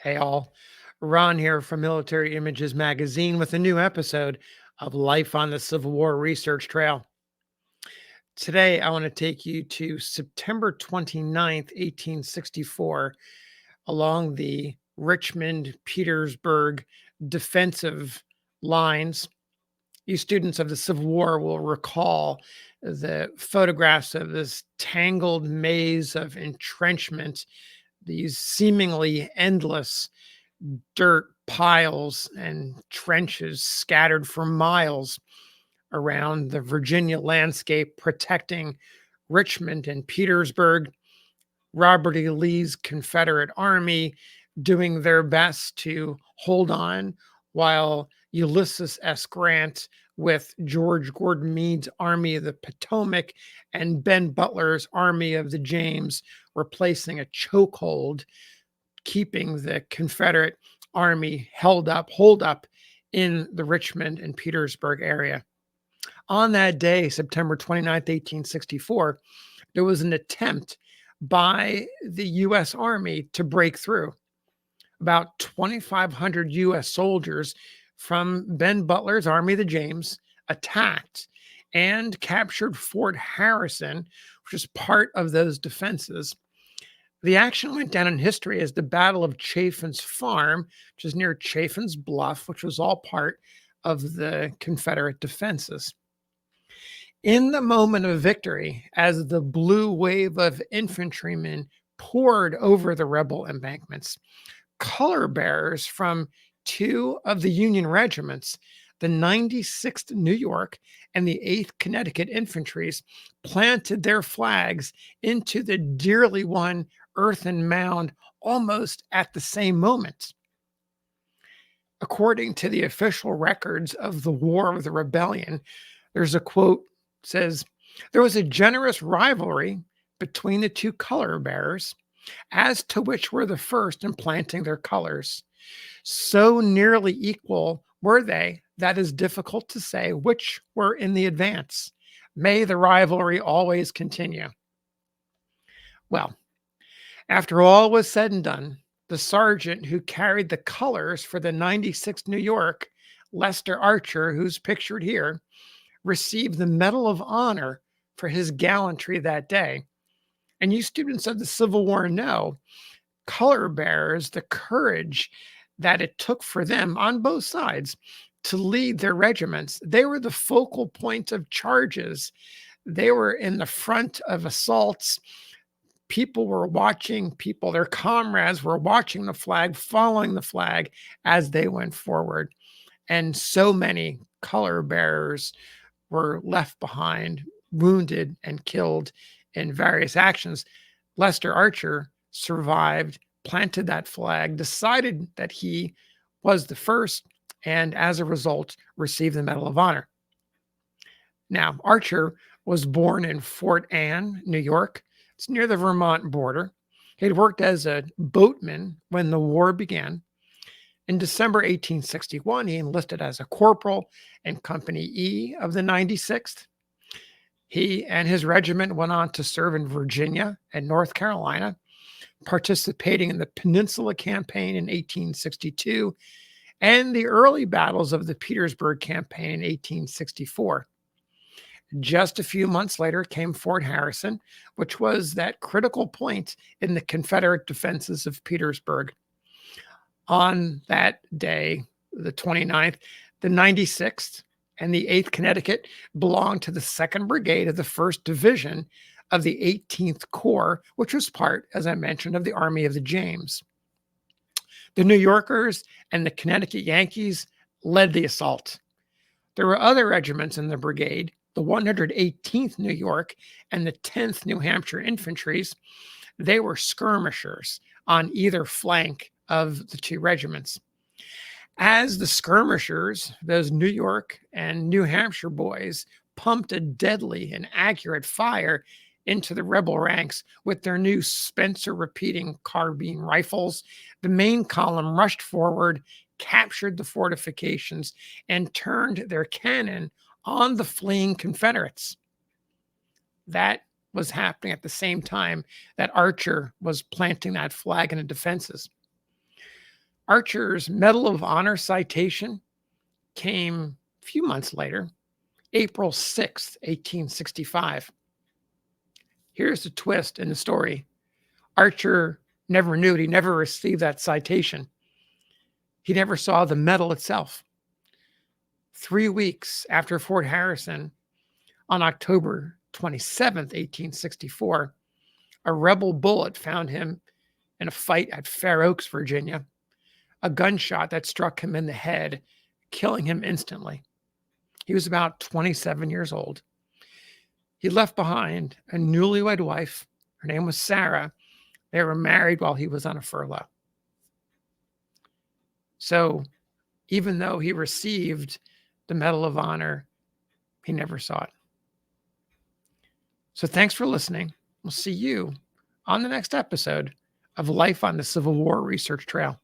Hey all, Ron here from Military Images Magazine with a new episode of Life on the Civil War Research Trail. Today, I want to take you to September 29th, 1864, along the Richmond Petersburg defensive lines. You students of the Civil War will recall the photographs of this tangled maze of entrenchment, these seemingly endless dirt piles and trenches scattered for miles around the Virginia landscape, protecting Richmond and Petersburg. Robert E. Lee's Confederate Army doing their best to hold on, while Ulysses S. Grant with George Gordon Meade's Army of the Potomac and Ben Butler's Army of the James were placing a chokehold, keeping the Confederate Army holed up in the Richmond and Petersburg area. On that day, September 29th, 1864, there was an attempt by the U.S. Army to break through. About 2,500 U.S. soldiers from Ben Butler's Army of the James attacked and captured Fort Harrison, which is part of those defenses. The action went down in history as the Battle of Chaffin's Farm, which is near Chaffin's Bluff, which was all part of the Confederate defenses. In the moment of victory, as the blue wave of infantrymen poured over the rebel embankments, color bearers from two of the Union regiments, the 96th New York and the 8th Connecticut Infantries, planted their flags into the dearly won earthen mound almost at the same moment. According to the official records of the War of the Rebellion, there's a quote says, "There was a generous rivalry between the two color bearers as to which were the first in planting their colors. So nearly equal were they that is difficult to say which were in the advance. May the rivalry always continue." Well, after all was said and done, the sergeant who carried the colors for the 96th New York, Lester Archer, who's pictured here, received the Medal of Honor for his gallantry that day. And you students of the Civil War know color bearers, the courage that it took for them on both sides to lead their regiments. They were the focal point of charges. They were in the front of assaults. People were watching, their comrades were watching the flag, following the flag as they went forward. And so many color bearers were left behind, wounded and killed in various actions. Lester Archer survived, planted that flag, decided that he was the first, and as a result, received the Medal of Honor. Now, Archer was born in Fort Anne, New York. It's near the Vermont border. He had worked as a boatman when the war began. In December 1861, he enlisted as a corporal in Company E of the 96th. He and his regiment went on to serve in Virginia and North Carolina, participating in the Peninsula Campaign in 1862 and the early battles of the Petersburg Campaign in 1864. Just a few months later came Fort Harrison, which was that critical point in the Confederate defenses of Petersburg. On that day, the 29th, the 96th and the 8th Connecticut belonged to the 2nd Brigade of the 1st Division of the 18th Corps, which was part, as I mentioned, of the Army of the James. The New Yorkers and the Connecticut Yankees led the assault. There were other regiments in the brigade, the 118th New York and the 10th New Hampshire Infantries. They were skirmishers on either flank of the two regiments. As the skirmishers, those New York and New Hampshire boys, pumped a deadly and accurate fire into the rebel ranks with their new Spencer repeating carbine rifles, the main column rushed forward, captured the fortifications, and turned their cannon on the fleeing Confederates. That was happening at the same time that Archer was planting that flag in the defenses. Archer's Medal of Honor citation came a few months later, April 6th, 1865. Here's the twist in the story. Archer never knew it. He never received that citation. He never saw the medal itself. 3 weeks after Fort Harrison, on October 27th, 1864, a rebel bullet found him in a fight at Fair Oaks, Virginia. A gunshot that struck him in the head, killing him instantly. He was about 27 years old. He left behind a newlywed wife. Her name was Sarah. They were married while he was on a furlough. So even though he received the Medal of Honor, he never saw it. So thanks for listening. We'll see you on the next episode of Life on the Civil War Research Trail.